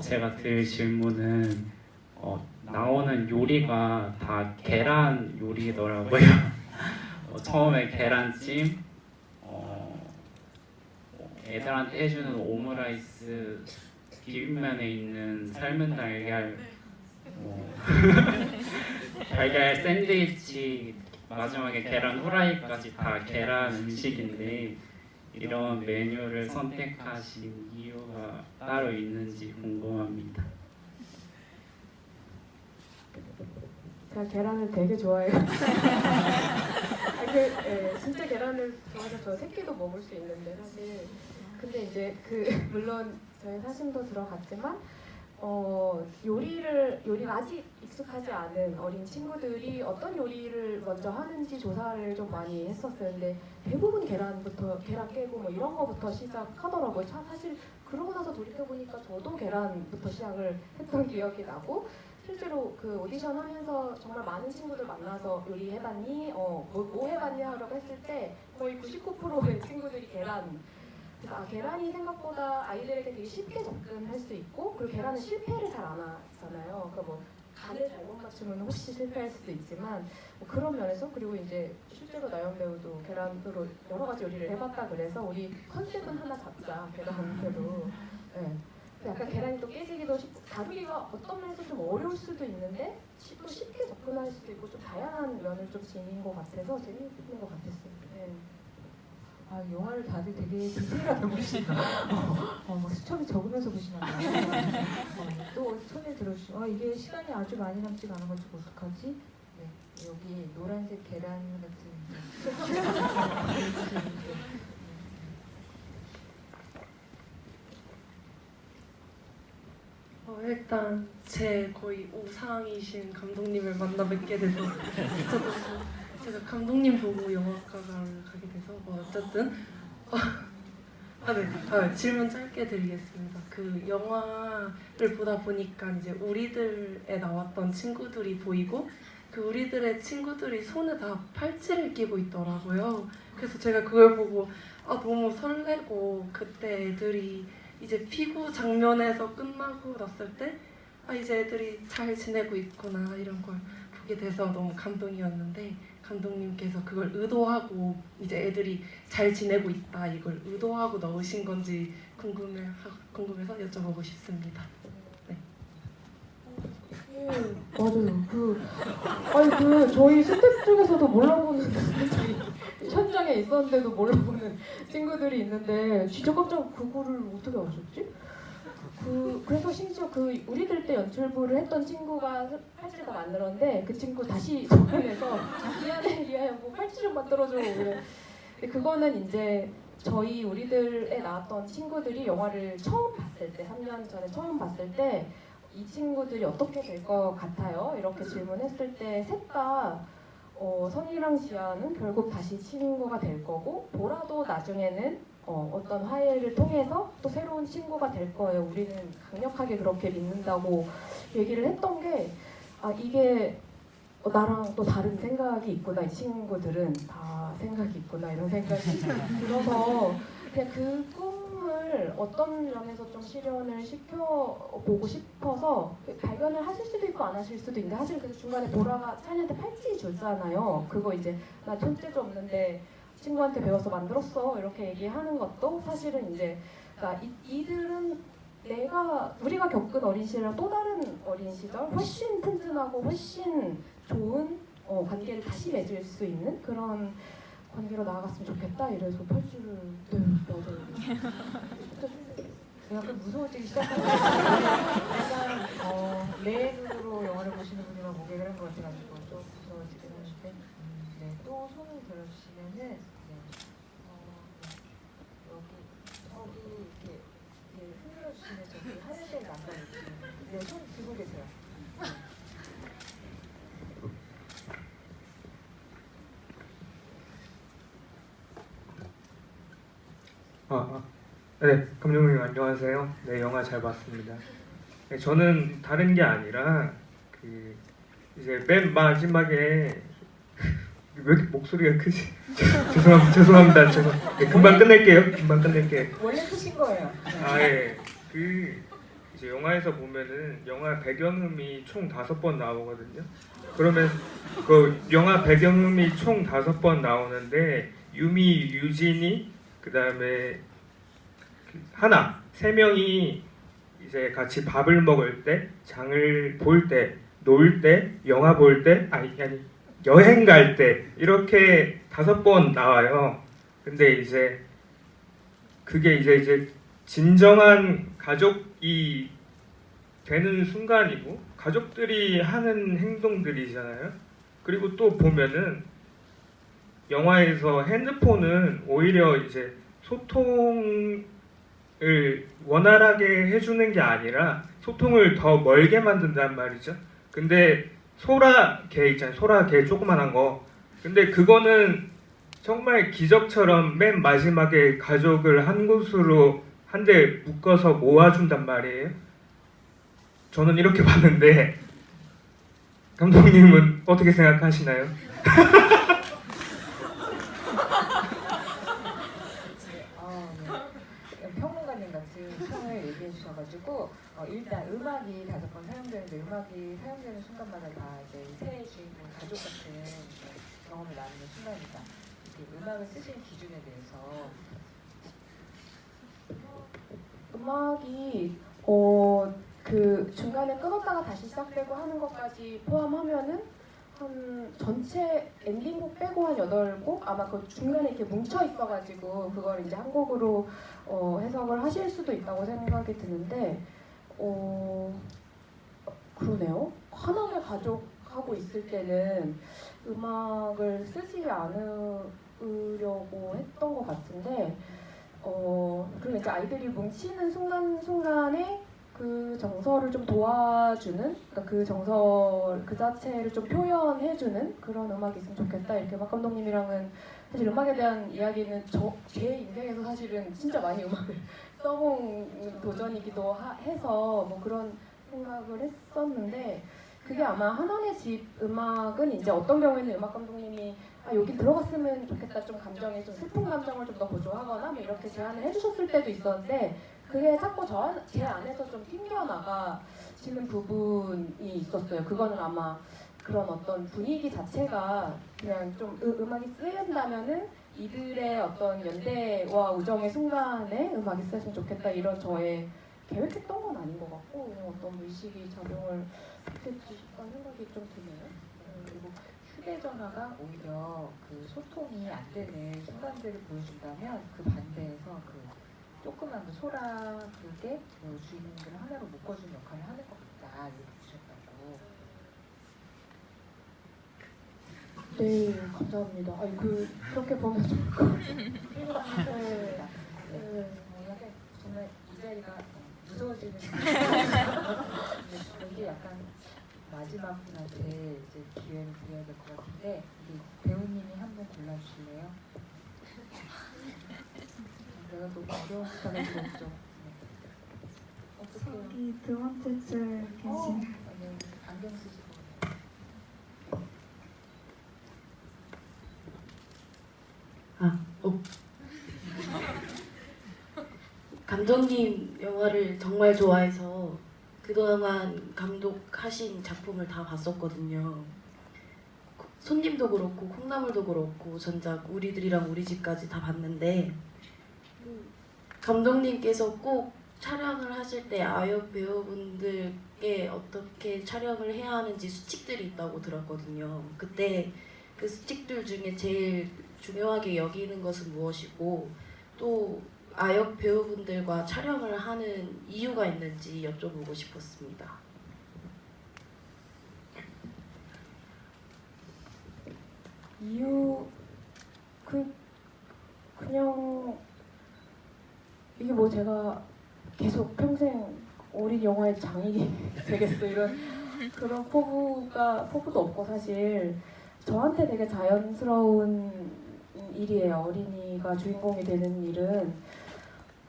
제가 드릴 질문은 나오는 요리가 다 계란 요리더라고요. 처음에 계란찜, 애들한테 해주는 오므라이스, 비빔면에 있는 삶은 달걀, 달걀 샌드위치, 마지막에 계란 후라이까지 다 계란 음식인데 이런 메뉴를 선택하신 이유가 따로 있는지 궁금합니다. 제가 계란을 되게 좋아해요. 진짜 계란을 좋아해서 저 새끼도 먹을 수 있는데 사실 근데 이제 물론 저희 사심도 들어갔지만 요리가 아직 익숙하지 않은 어린 친구들이 어떤 요리를 먼저 하는지 조사를 좀 많이 했었어요. 근데 대부분 계란 깨고 뭐 이런 거부터 시작하더라고요. 사실 그러고 나서 돌이켜보니까 저도 계란부터 시작을 했던 기억이 나고 실제로 그 오디션 하면서 정말 많은 친구들 만나서 요리해봤니? 뭐 해봤니? 하라고 했을 때 거의 99%의 친구들이 계란. 그래서 계란이 생각보다 아이들에게 되게 쉽게 접근할 수 있고 그리고 계란은 실패를 잘 안 하잖아요. 그러니까 뭐 간을 잘못 맞추면 혹시 실패할 수도 있지만 뭐 그런 면에서 그리고 이제 실제로 나연 배우도 계란으로 여러 가지 요리를 해봤다 그래서 우리 컨셉은 하나 잡자 계란으로. 네. 약간 계란이 또 깨지기도 쉽고 다루기가 어떤 면에서 좀 어려울 수도 있는데 또 쉽게 접근할 수도 있고 좀 다양한 면을 좀 지닌 것 같아서 재미있는 것 같았어요. 네. 영화를 다들 되게 디테일하게 보시나 수첩이 적으면서 보시나 봐요. 또 손에 들어주시고 이게 시간이 아주 많이 남지가 않아가지고 어떡하지? 네, 여기 노란색 계란 같은 일단 제 거의 우상이신 감독님을 만나 뵙게 돼서 진짜 너무 제가 감독님 보고 영화과를 가게 돼서 어쨌든 네. 질문 짧게 드리겠습니다. 그 영화를 보다 보니까 이제 우리들에 나왔던 친구들이 보이고 그 우리들의 친구들이 손에 다 팔찌를 끼고 있더라고요. 그래서 제가 그걸 보고 너무 설레고 그때 애들이 이제 피구 장면에서 끝나고 났을 때 이제 애들이 잘 지내고 있구나 이런 걸 보게 돼서 너무 감동이었는데 감독님께서 그걸 의도하고 이제 애들이 잘 지내고 있다 이걸 의도하고 넣으신 건지 궁금해서 여쭤보고 싶습니다. 네. 맞아요. 저희 스태프 중에서도 몰라보는 저희 현장에 있었는데도 몰라보는 친구들이 있는데 진짜 깜짝 그거를 어떻게 아셨지? 그래서 심지어 우리들 때 연출부를 했던 친구가 팔찌를 다 만들었는데 그 친구 다시 접근해서 미안해 리아야 뭐 팔찌 좀 만들어줘 그래. 근데 그거는 이제 우리들에 나왔던 친구들이 영화를 처음 봤을 때 3년 전에 처음 봤을 때 이 친구들이 어떻게 될 것 같아요? 이렇게 질문했을 때 셋 다 선이랑 지아는 결국 다시 친구가 될 거고 보라도 나중에는 어떤 화해를 통해서 또 새로운 친구가 될 거예요. 우리는 강력하게 그렇게 믿는다고 얘기를 했던 게 이게 나랑 또 다른 생각이 있구나. 이 친구들은 다 생각이 있구나. 이런 생각이 들어서 그냥 그 꿈을 어떤 면에서 좀 실현을 시켜보고 싶어서 발견을 하실 수도 있고 안 하실 수도 있는데 사실 그 중간에 보라가 찬이한테 팔찌 줬잖아요. 그거 이제 나 손재주 없는데 친구한테 배워서 만들었어 이렇게 얘기하는 것도 사실은 이제 그러니까 이들은 우리가 겪은 어린 시절이랑 또 다른 어린 시절 훨씬 튼튼하고 훨씬 좋은 관계를 다시 맺을 수 있는 그런 관계로 나아갔으면 좋겠다 이래서 팔찌를 맞아요. 약간 무서워지기 시작하는 약간 내 눈으로 영화를 보시는 분이랑 보게 그런 것 같아가지고 좀 무서워지긴 하는데 네, 또 손을 들어주시면은 네, 여기 이렇게 흔들어주시면 저기 하늘색 남자 느낌 네, 손 들고 계세요. 네, 감독님 안녕하세요. 네, 영화 잘 봤습니다. 네, 저는 다른 게 아니라 이제 맨 마지막에 왜 이렇게 목소리가 크지? 죄송합니다. 네, 금방 끝낼게요. 원래 크신 거예요. 예. 이제 영화에서 보면은 영화 배경음이 총 5번 나오거든요. 그러면 그 영화 배경음이 총 5번 나오는데 유미, 유진이 그다음에 하나, 3명이 이제 같이 밥을 먹을 때, 장을 볼 때, 놀 때, 영화 볼 때, 아니 여행 갈 때 이렇게 5번 나와요. 근데 이제 그게 이제 진정한 가족이 되는 순간이고 가족들이 하는 행동들이잖아요. 그리고 또 보면은 영화에서 핸드폰은 오히려 이제 소통을 원활하게 해주는 게 아니라 소통을 더 멀게 만든단 말이죠. 근데 소라게 있잖아요. 소라게 조그만한 거. 근데 그거는 정말 기적처럼 맨 마지막에 가족을 한 곳으로 한데 묶어서 모아준단 말이에요. 저는 이렇게 봤는데 감독님은 어떻게 생각하시나요? 평론가님 같이 평을 얘기해 주셔가지고 일단 음악이 5번 사용되는데 음악이 사용되는 순간마다 다 이제 새 주인공 가족 같은 경험을 나누는 순간이다. 음악을 쓰신 기준에 대해서 음악이 그 중간에 끊었다가 다시 시작되고 하는 것까지 포함하면은 한 전체 엔딩곡 빼고 한 8곡 아마 그 중간에 이렇게 뭉쳐 있어가지고 그걸 이제 한 곡으로 해석을 하실 수도 있다고 생각이 드는데 그러네요. 하나의 가족하고 있을 때는 음악을 쓰지 않으려고 했던 것 같은데 그리고 이제 아이들이 뭉치는 순간에 그 정서를 좀 도와주는, 그러니까 그 정서 그 자체를 좀 표현해주는 그런 음악이 있으면 좋겠다. 이렇게 박 감독님이랑은 사실 음악에 대한 이야기는 제 인생에서 사실은 진짜 많이 음악을 써본 도전이기도 해서 뭐 그런 생각을 했었는데 그게 아마 하나의 집 음악은 이제 어떤 경우에는 음악 감독님이 여기 들어갔으면 좋겠다, 좀 감정이 좀 슬픈 감정을 좀 더 고조하거나 뭐 이렇게 제안을 해주셨을 때도 있었는데 그게 자꾸 제 안에서 좀 튕겨나가시는 부분이 있었어요. 그거는 아마 그런 어떤 분위기 자체가 그냥 좀 음악이 쓰인다면은 이들의 어떤 연대와 우정의 순간에 음악이 쓰였으면 좋겠다 이런 저의 계획했던 건 아닌 것 같고 그냥 어떤 의식이 작용을 했지 싶다는 생각이 좀 드네요. 그리고 휴대전화가 오히려 그 소통이 안 되는 순간들을 보여준다면 그 반대에서 그 조그만 그 소라 그게 주인공들을 하나로 묶어준 역할을 하는 것 같다 이렇게 보셨다고. 네, 감사합니다. 그렇게 보면 좋을 것 같아요. 약간 정말 이 자리가 무서워지는 이게 약간 마지막 분한테 이제 기회를 드려야 될 것 같은데 배우님이 한 분 골라주실래요? 내가 너무 어려운 부탁을 드렸죠. 어떡해요? 저기 2번째 줄 계신 네, 안경 쓰시고. 감독님 영화를 정말 좋아해서 그동안 감독하신 작품을 다 봤었거든요. 손님도 그렇고 콩나물도 그렇고 전작 우리들이랑 우리 집까지 다 봤는데 감독님께서 꼭 촬영을 하실 때 아역 배우분들께 어떻게 촬영을 해야 하는지 수칙들이 있다고 들었거든요. 그때 그 수칙들 중에 제일 중요하게 여기는 것은 무엇이고 또 아역 배우분들과 촬영을 하는 이유가 있는지 여쭤보고 싶었습니다. 이유 그냥 이게 뭐 제가 계속 평생 어린 영화의 장인이 되겠어 이런 그런 포부도 없고 사실 저한테 되게 자연스러운 일이에요. 어린이가 주인공이 되는 일은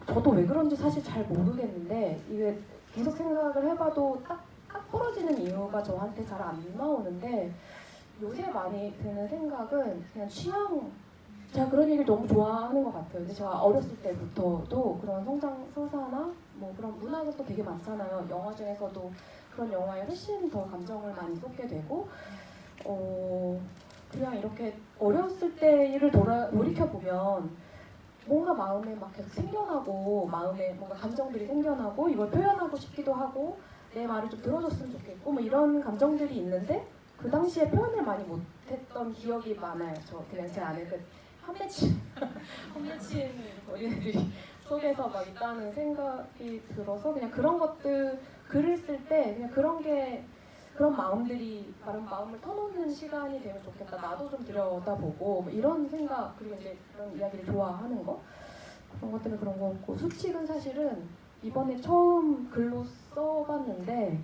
저도 왜 그런지 사실 잘 모르겠는데 이게 계속 생각을 해봐도 딱 부러지는 이유가 저한테 잘 안 나오는데 요새 많이 드는 생각은 그냥 취향. 제가 그런 얘기를 너무 좋아하는 것 같아요. 근데 제가 어렸을 때부터도 그런 서사나 뭐 그런 문화가 되게 많잖아요. 영화 중에서도 그런 영화에 훨씬 더 감정을 많이 쏟게 되고 그냥 이렇게 어렸을 때 일을 돌이켜보면 뭔가 마음에 막 계속 생겨나고 마음에 뭔가 감정들이 생겨나고 이걸 표현하고 싶기도 하고 내 말을 좀 들어줬으면 좋겠고 뭐 이런 감정들이 있는데 그 당시에 표현을 많이 못했던 기억이 많아요. 저 그냥 제 안에 험맺힌 어린애들이 속에서 막 있다는 생각이 들어서 그냥 그런 것들 글을 쓸 때 그냥 그런 마음들이 다른 마음을 터놓는 시간이 되면 좋겠다. 나도 좀 들여다보고 뭐 이런 생각 그리고 이제 그런 이야기를 좋아하는 거 그런 것 때문에 그런 거 같고 수칙은 사실은 이번에 처음 글로 써봤는데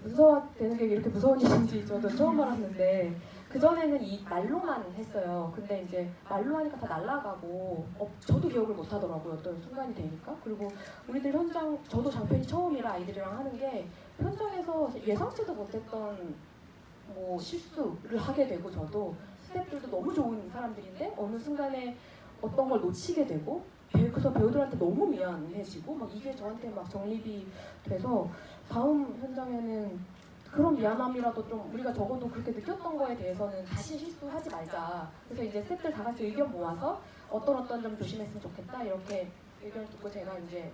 문서화되는 게 이렇게 무서운 일인지 저도 처음 알았는데 그전에는 이 말로만 했어요. 근데 이제 말로 하니까 다 날아가고 저도 기억을 못 하더라고요. 어떤 순간이 되니까. 그리고 우리들 현장 저도 장편이 처음이라 아이들이랑 하는 게 현장에서 예상치도 못했던 뭐 실수를 하게 되고 저도 스태프들도 너무 좋은 사람들인데 어느 순간에 어떤 걸 놓치게 되고 그래서 배우들한테 너무 미안해지고 막 이게 저한테 막 정립이 돼서 다음 현장에는 그런 미안함이라도 좀 우리가 적어도 그렇게 느꼈던 거에 대해서는 다시 실수하지 말자. 그래서 이제 스태프들 다 같이 의견 모아서 어떤 점 조심했으면 좋겠다 이렇게 의견을 듣고 제가 이제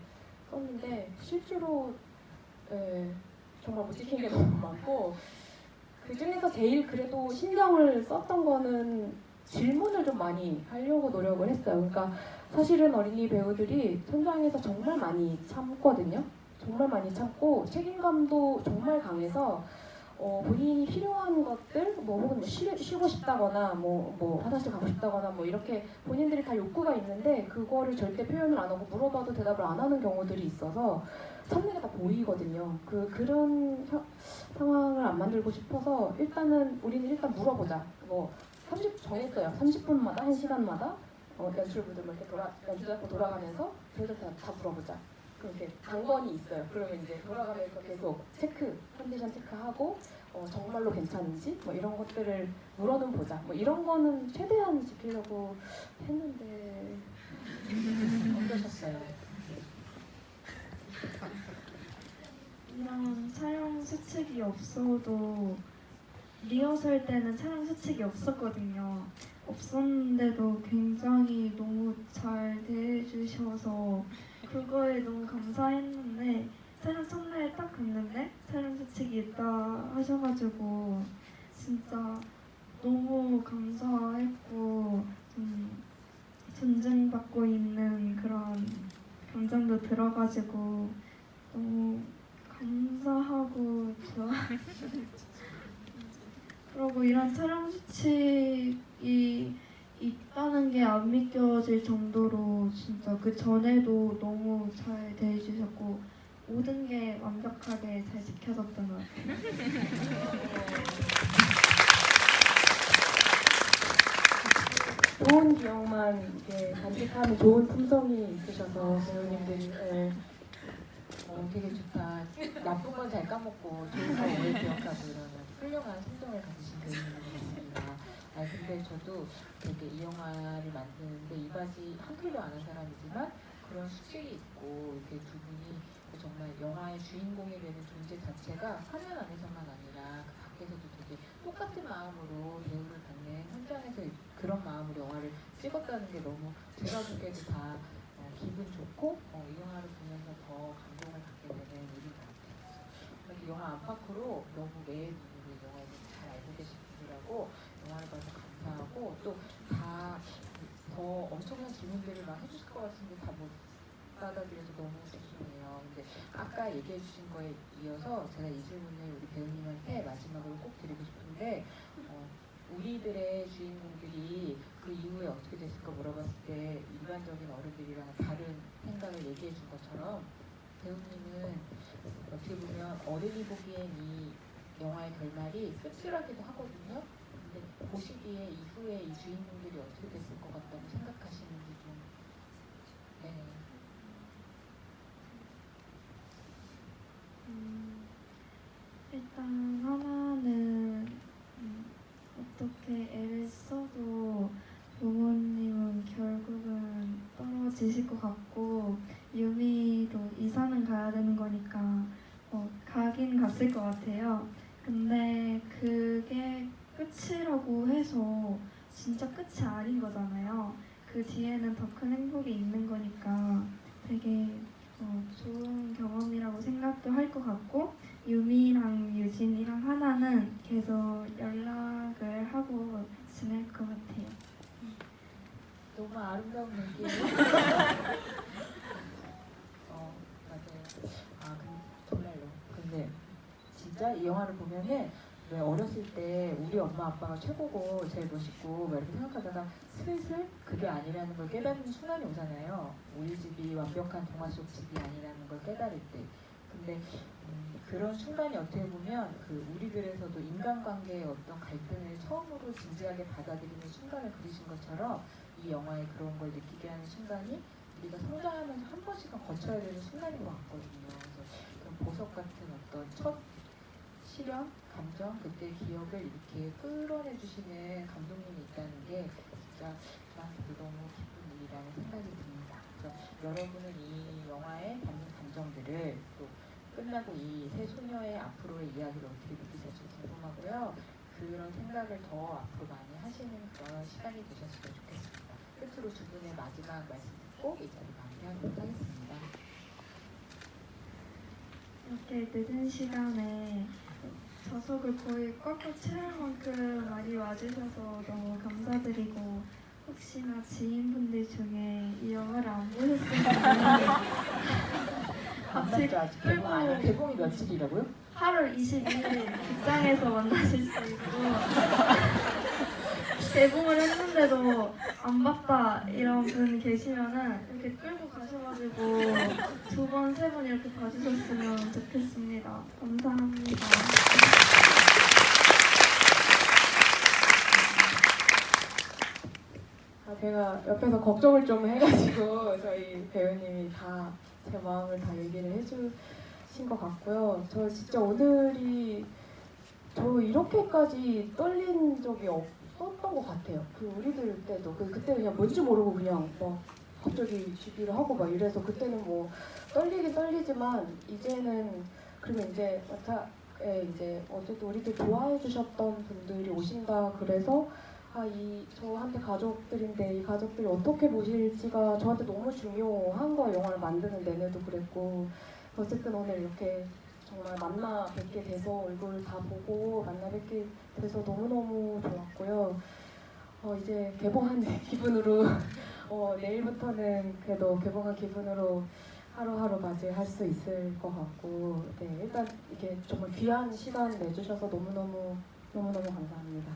썼는데 실제로 정말 못 지킨 게 너무 많고 그 중에서 제일 그래도 신경을 썼던 거는 질문을 좀 많이 하려고 노력을 했어요. 그러니까 사실은 어린이 배우들이 현장에서 정말 많이 참거든요. 정말 많이 참고 책임감도 정말 강해서 본인이 필요한 것들 뭐 혹은 쉬고 싶다거나 뭐 화장실 가고 싶다거나 뭐 이렇게 본인들이 다 욕구가 있는데 그거를 절대 표현을 안 하고 물어봐도 대답을 안 하는 경우들이 있어서 참는 게 다 보이거든요. 그런 상황을 안 만들고 싶어서 우리는 일단 물어보자. 뭐 30 정했어요. 30분마다 1시간마다 연출부들 이렇게 연출 잡고 돌아가면서 배우들 다 물어보자. 그렇게 당번이 있어요. 그러면 이제 돌아가면서 계속 컨디션 체크하고 정말로 괜찮은지 뭐 이런 것들을 물어는 보자. 뭐 이런 거는 최대한 지키려고 했는데 어떠셨어요? 이런 촬영 수칙이 없어도 리허설 때는 촬영 수칙이 없었거든요. 없었는데도 굉장히 너무 잘 대해주셔서 그거에 너무 감사했는데 촬영 첫날에 딱 갔는데 촬영 수칙이 있다 하셔가지고 진짜 너무 감사했고 존중받고 있는 그런 감정도 들어가지고 너무 감사하고 그리고 이런 촬영 수칙이 있다는 게 안 믿겨질 정도로 진짜 그 전에도 너무 잘 대해주셨고 모든 게 완벽하게 잘 지켜졌던 것 같아요. 좋은 기억만 이렇게 간직하는 좋은 품성이 있으셔서 배우님들이 되게 좋다. 나쁜 건 잘 까먹고 좋은 거 오래 기억하고 이러는 훌륭한 심정을 가지신 배우님인 것 같습니다. 근데 저도 되게 이 영화를 만드는데 이바지 한글도 아는 사람이지만 그런 수칙이 있고 이렇게 두 분이 정말 영화의 주인공이 되는 존재 자체가 화면 안에서만 아니라 그 밖에서도 되게 똑같은 마음으로 배우를 받는 현장에서 그런 마음으로 영화를 찍었다는 게 너무 제가 보기에도 다 기분 좋고 이 영화를 보면서 더 감동을 받게 되는 일인 것 같아요. 그래서 이 영화 안팎으로 너무 매의 부분을 영화에 잘 알고 계신 분이라고 영화를 봐서 감사하고 또 다 더 엄청난 질문들을 막 해주실 것 같은데 다 못 받아들여서 너무 죄송해요. 근데 아까 얘기해 주신 거에 이어서 제가 이 질문을 우리 배우님한테 마지막으로 꼭 드리고 싶은데 우리들의 주인공들이 그 이후에 어떻게 됐을까 물어봤을 때 일반적인 어른들이랑 다른 생각을 얘기해 준 것처럼 배우님은 어떻게 보면 어른이 보기엔 이 영화의 결말이 씁쓸하기도 하거든요. 근데 보시기에 이후에 이 주인공들이 어떻게 됐을 것 같다고 생각하시는지 좀. 네. 일단 하나는 어떻게 애를 써도 부모님은 결국은 떨어지실 것 같고 유미도 이사는 가야 되는 거니까 가긴 갔을 것 같아요. 근데 그게 끝이라고 해서 진짜 끝이 아닌 거잖아요. 그 뒤에는 더 큰 행복이 있는 거니까 되게 좋은 경험이라고 생각도 할 것 같고 유미랑 유진이랑 하나는 계속 연락을 하고 지낼 것 같아요. 너무 아름다운 얘기예요. 맞아요. 정말로. 근데 진짜 이 영화를 보면은 왜 어렸을 때 우리 엄마 아빠가 최고고 제일 멋있고 막 이렇게 생각하다가 슬슬 그게 아니라는 걸 깨닫는 순간이 오잖아요. 우리 집이 완벽한 동화 속 집이 아니라는 걸 깨달을 때. 근데 그런 순간이 어떻게 보면 그 우리들에서도 인간관계의 어떤 갈등을 처음으로 진지하게 받아들이는 순간을 그리신 것처럼 이 영화에 그런 걸 느끼게 하는 순간이 우리가 성장하면서 한 번씩은 거쳐야 되는 순간인 것 같거든요. 그래서 그런 보석 같은 어떤 첫 시련, 감정, 그때 기억을 이렇게 끌어내주시는 감독님이 있다는 게 진짜 저한테도 너무 기쁜 일이라는 생각이 듭니다. 그래서 여러분은 이 영화에 담긴 감정들을 또 끝나고 이 세 소녀의 앞으로의 이야기를 어떻게 느끼실지 궁금하고요. 그런 생각을 더 앞으로 많이 하시는 그런 시간이 되셨으면 좋겠습니다. 끝으로 두 분의 마지막 말씀 듣고 이 자리 마무리하도록 하겠습니다. 이렇게 늦은 시간에 좌석을 거의 꽉꽉 채울 만큼 많이 와주셔서 너무 감사드리고 혹시나 지인분들 중에 이 영화를 안 보셨으면 같이 아직 개봉 아니에요? 개봉이 며칠이라고요? 8월 22일 극장에서 만나실 수 있고 개봉을 했는데도 안 봤다 이런 분 계시면은 이렇게 끌고 가셔가지고 2번, 3번 이렇게 봐주셨으면 좋겠습니다. 감사합니다. 제가 옆에서 걱정을 좀 해가지고 저희 배우님이 다 제 마음을 다 얘기를 해주신 것 같고요. 저 진짜 오늘이 저 이렇게까지 떨린 적이 없었던 것 같아요. 그 우리들 때도 그때 그냥 뭔지 모르고 그냥 막 갑자기 주기를 하고 막 이래서 그때는 뭐 떨리긴 떨리지만 이제는 그리고 이제 이제 어쨌든 우리들 좋아해 주셨던 분들이 오신다 그래서 저한테 가족들인데 이 가족들이 어떻게 보실지가 저한테 너무 중요한 거예요. 영화를 만드는 내내도 그랬고 어쨌든 오늘 이렇게 정말 만나 뵙게 돼서 얼굴 다 보고 만나 뵙게 돼서 너무너무 좋았고요. 이제 개봉한 기분으로 내일부터는 그래도 개봉한 기분으로 하루하루 맞이할 수 있을 것 같고 네, 일단 이게 정말 귀한 시간 내주셔서 너무너무 감사합니다.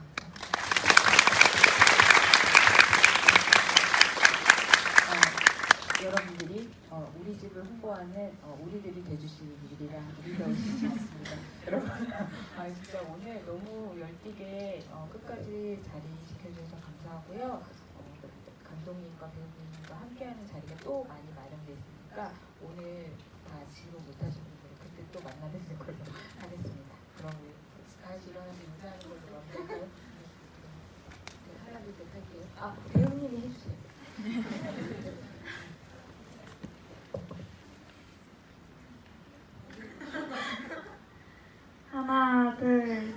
여러분들이 우리 집을 홍보하는 우리들이 돼주실 일이라 믿어지지 않습니다. 여러분, 진짜 오늘 너무 열띠게 끝까지 자리 지켜주셔서 감사하고요. 감독님과 배우님과 함께하는 자리가 또 많이 마련되어 있으니까 오늘 다 지금 못하신 분들은 그때 또 만나 뵙는 걸로 하겠습니다. 그럼 다시 일어나서 인사하는 걸로 마무리할까요? 네, 하나 둘 셋 할게요. 배우님이 해주세요. 하나, 둘,